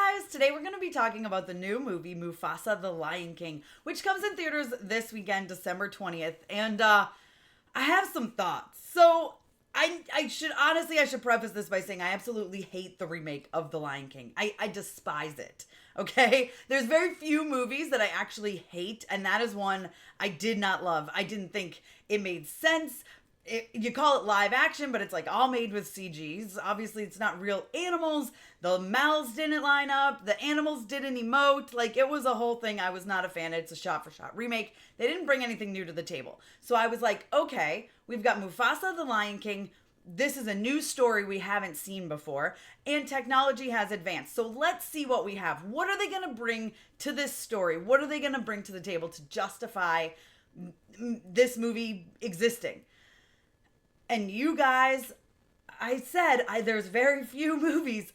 guys! Today we're going to be talking about the new movie Mufasa the Lion King, which comes in theaters this weekend, December 20th, and I have some thoughts. So I should preface this by saying I absolutely hate the remake of The Lion King. I despise it, okay? There's very few movies that I actually hate, and that is one I did not love. I didn't think it made sense. You call it live action, but it's like all made with CGs. Obviously, it's not real animals. The mouths didn't line up. The animals didn't emote. Like, it was a whole thing. I was not a fan. It's a shot-for-shot remake. They didn't bring anything new to the table. So I was like, okay, we've got Mufasa the Lion King. This is a new story we haven't seen before, and technology has advanced. So let's see what we have. What are they going to bring to this story? What are they going to bring to the table to justify this movie existing? And you guys, I said there's very few movies,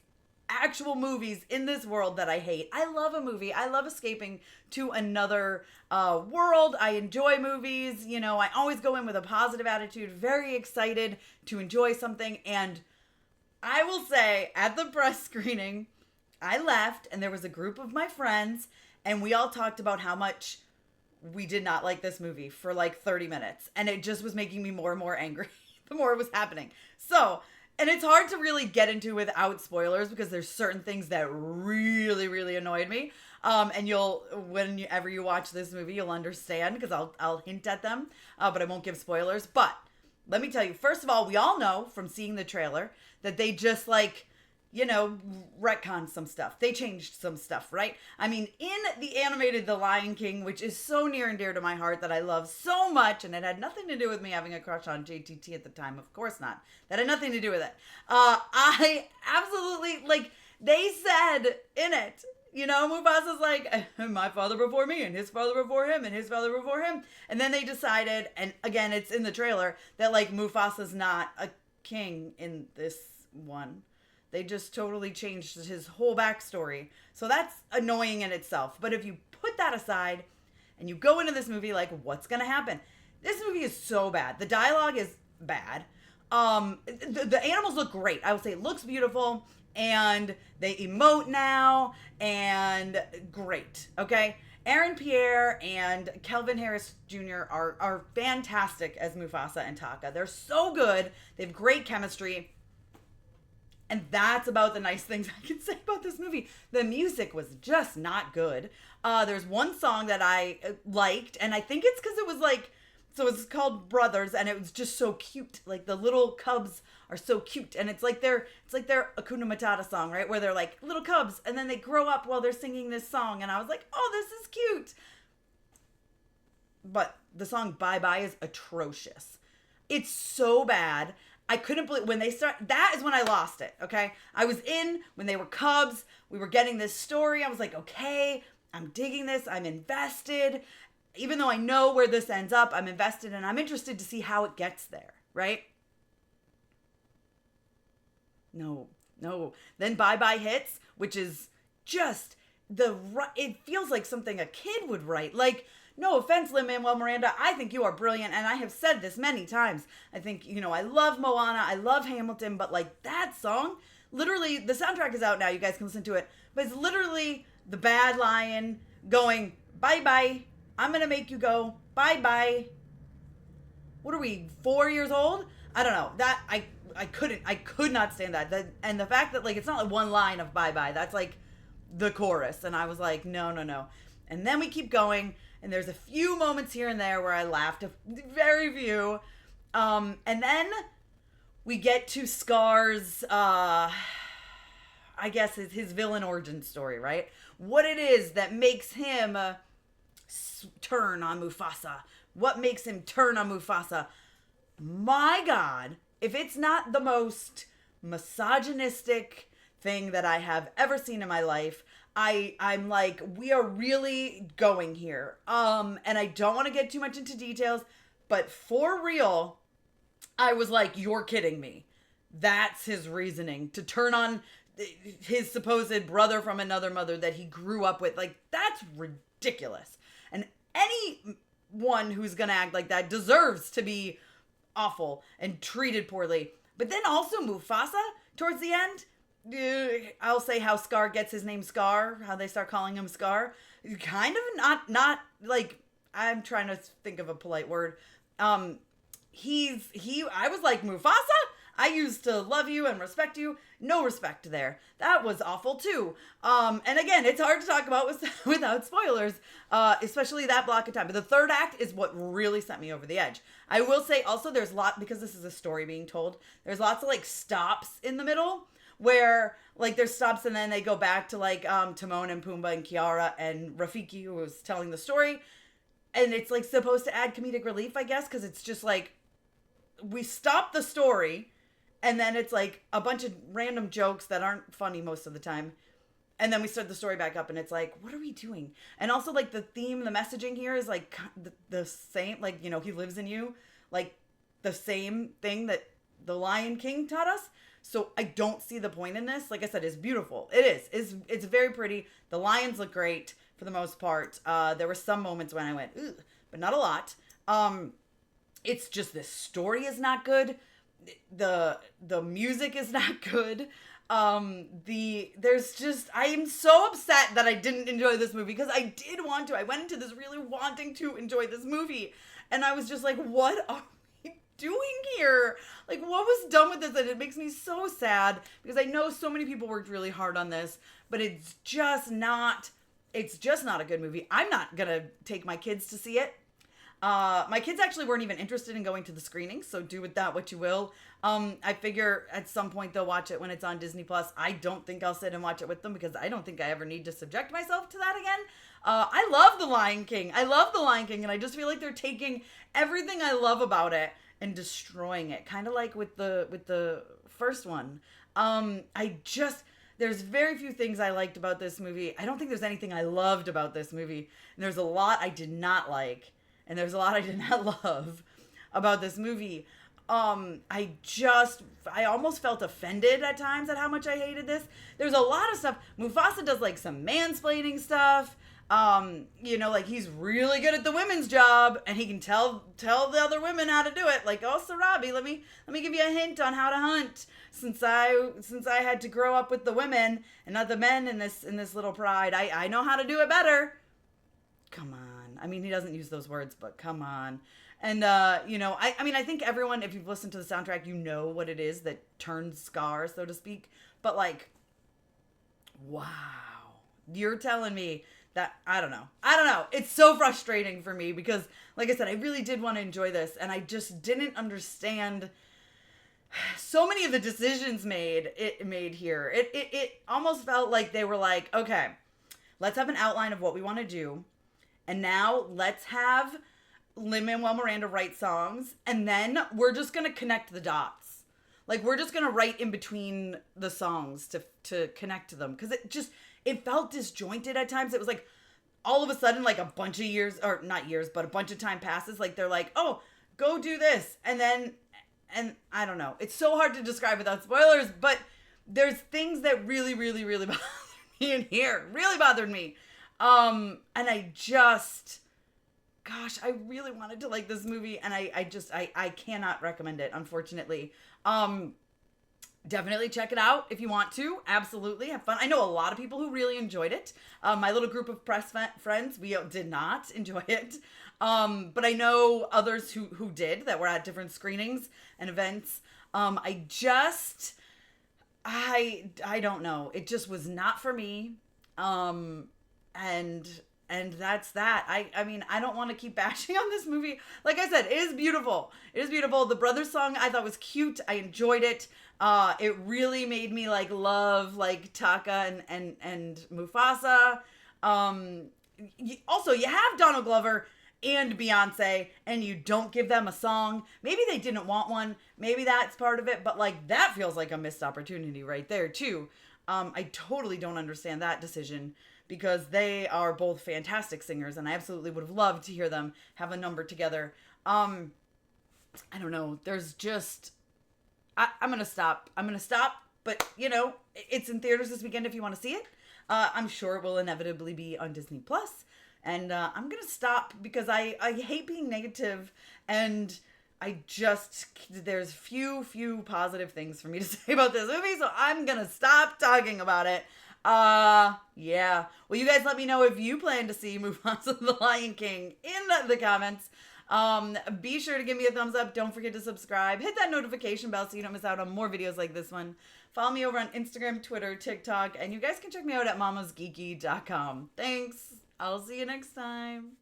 actual movies in this world that I hate. I love a movie. I love escaping to another world. I enjoy movies. You know, I always go in with a positive attitude, very excited to enjoy something. And I will say, at the press screening, I left and there was a group of my friends and we all talked about how much we did not like this movie for like 30 minutes. And it just was making me more and more angry the more it was happening. So, and it's hard to really get into without spoilers because there's certain things that really, really annoyed me. And whenever you watch this movie, you'll understand because I'll hint at them, but I won't give spoilers. But let me tell you, first of all, we all know from seeing the trailer that they just retconned some stuff. They changed some stuff, right? I mean, in the animated The Lion King, which is so near and dear to my heart that I love so much, and it had nothing to do with me having a crush on JTT at the time, of course not. That had nothing to do with it. I absolutely, they said in it, Mufasa's like, my father before me, and his father before him, and his father before him. And then they decided, and again, it's in the trailer, that, Mufasa's not a king in this one. They just totally changed his whole backstory. So that's annoying in itself. But if you put that aside and you go into this movie what's going to happen? This movie is so bad. The dialogue is bad. The animals look great. I would say it looks beautiful. And they emote now. And great. Okay? Aaron Pierre and Kelvin Harrison Jr. are fantastic as Mufasa and Taka. They're so good. They have great chemistry. And that's about the nice things I can say about this movie. The music was just not good. There's one song that I liked, and I think it's because it was so it's called Brothers, and it was just so cute. Like, the little cubs are so cute, and it's like their Hakuna Matata song, right? Where they're like little cubs, and then they grow up while they're singing this song, and I was like, oh, this is cute. But the song Bye Bye is atrocious. It's so bad. I couldn't believe when they start. That is when I lost it. Okay. I was in when they were cubs. We were getting this story. I was like, okay, I'm digging this. I'm invested. Even though I know where this ends up, I'm invested and I'm interested to see how it gets there. Right? No. Then Bye Bye hits, which is just it feels like something a kid would write. No offense, Lin-Manuel Miranda, I think you are brilliant, and I have said this many times. I think, I love Moana, I love Hamilton, but that song, literally, the soundtrack is out now, you guys can listen to it, but it's literally the bad lion going, bye-bye, I'm gonna make you go, bye-bye. What are we, 4 years old? I don't know, that, I could not stand that. And the fact that, it's not one line of bye-bye, that's the chorus, and I was like, no. And then we keep going, and there's a few moments here and there where I laughed, very few. And then we get to Scar's, I guess his villain origin story, right? What it is that makes him turn on Mufasa. What makes him turn on Mufasa? My God, if it's not the most misogynistic thing that I have ever seen in my life, I'm like, we are really going here. And I don't want to get too much into details, but for real, I was like, you're kidding me. That's his reasoning to turn on his supposed brother from another mother that he grew up with. That's ridiculous. And anyone who's going to act like that deserves to be awful and treated poorly. But then also Mufasa towards the end, I'll say how Scar gets his name Scar, how they start calling him Scar. Kind of not like, I'm trying to think of a polite word. I was like, Mufasa? I used to love you and respect you. No respect there. That was awful too. And again, it's hard to talk about without spoilers, especially that block of time. But the third act is what really sent me over the edge. I will say also there's because this is a story being told, there's lots of like stops in the middle where like there's stops and then they go back to like Timon and Pumbaa and Kiara and Rafiki, who was telling the story. And it's like supposed to add comedic relief, I guess, because it's just like we stop the story and then it's like a bunch of random jokes that aren't funny most of the time. And then we start the story back up and it's like, what are we doing? And also like the theme, the messaging here is like the same, like, you know, he lives in you, like the same thing that the Lion King taught us. So I don't see the point in this. Like I said, it's beautiful. It is. It's very pretty. The lions look great for the most part. There were some moments when I went, ugh, but not a lot. It's just the story is not good. The music is not good. There's just, I am so upset that I didn't enjoy this movie because I did want to. I went into this really wanting to enjoy this movie. And I was just like, what are we doing here? Like, what was done with this? And it makes me so sad because I know so many people worked really hard on this, but it's just not a good movie. I'm not going to take my kids to see it. My kids actually weren't even interested in going to the screening, so do with that what you will. I figure at some point they'll watch it when it's on Disney Plus. I don't think I'll sit and watch it with them because I don't think I ever need to subject myself to that again. I love The Lion King. And I just feel like they're taking everything I love about it and destroying it, kind of like with the first one. There's very few things I liked about this movie. I don't think there's anything I loved about this movie. And there's a lot I did not like. And there's a lot I did not love about this movie. I almost felt offended at times at how much I hated this. There's a lot of stuff. Mufasa does like some mansplaining stuff. You know, like he's really good at the women's job and he can tell the other women how to do it. Like, oh, Sarabi, let me give you a hint on how to hunt. Since I had to grow up with the women and not the men in this little pride, I know how to do it better. Come on. I mean, he doesn't use those words, but come on. And, you know, I mean, I think everyone, if you've listened to the soundtrack, you know what it is that turns Scar, so to speak. But, like, wow. You're telling me that, I don't know. It's so frustrating for me because, like I said, I really did want to enjoy this. And I just didn't understand so many of the decisions made here. It almost felt like they were like, okay, let's have an outline of what we want to do. And now let's have Lin-Manuel Miranda write songs. And then we're just going to connect the dots. Like, we're just going to write in between the songs to connect to them. Because it felt disjointed at times. It was like, all of a sudden, like a bunch of years, or not years, but a bunch of time passes. Like, they're like, oh, go do this. And I don't know. It's so hard to describe without spoilers. But there's things that really, really, really bothered me in here. Really bothered me. And I really wanted to like this movie and I cannot recommend it, unfortunately. Definitely check it out if you want to. Absolutely. Have fun. I know a lot of people who really enjoyed it. My little group of press friends, we did not enjoy it. But I know others who did that were at different screenings and events. I don't know. It just was not for me. And that's that. I mean, I don't want to keep bashing on this movie. Like I said, it is beautiful. It is beautiful. The brothers song I thought was cute. I enjoyed it. It really made me like love like Taka and Mufasa. Also, you have Donald Glover and Beyonce and you don't give them a song. Maybe they didn't want one. Maybe that's part of it. But like that feels like a missed opportunity right there too. I totally don't understand that decision. Because they are both fantastic singers, and I absolutely would have loved to hear them have a number together. I don't know. There's just... I'm going to stop. But, you know, it's in theaters this weekend if you want to see it. I'm sure it will inevitably be on Disney Plus. And I'm going to stop because I hate being negative. And there's few positive things for me to say about this movie, so I'm gonna stop talking about it. Yeah. Well, you guys let me know if you plan to see Mufasa the Lion King in the comments. Be sure to give me a thumbs up. Don't forget to subscribe. Hit that notification bell so you don't miss out on more videos like this one. Follow me over on Instagram, Twitter, TikTok, and you guys can check me out at MamasGeeky.com. Thanks. I'll see you next time.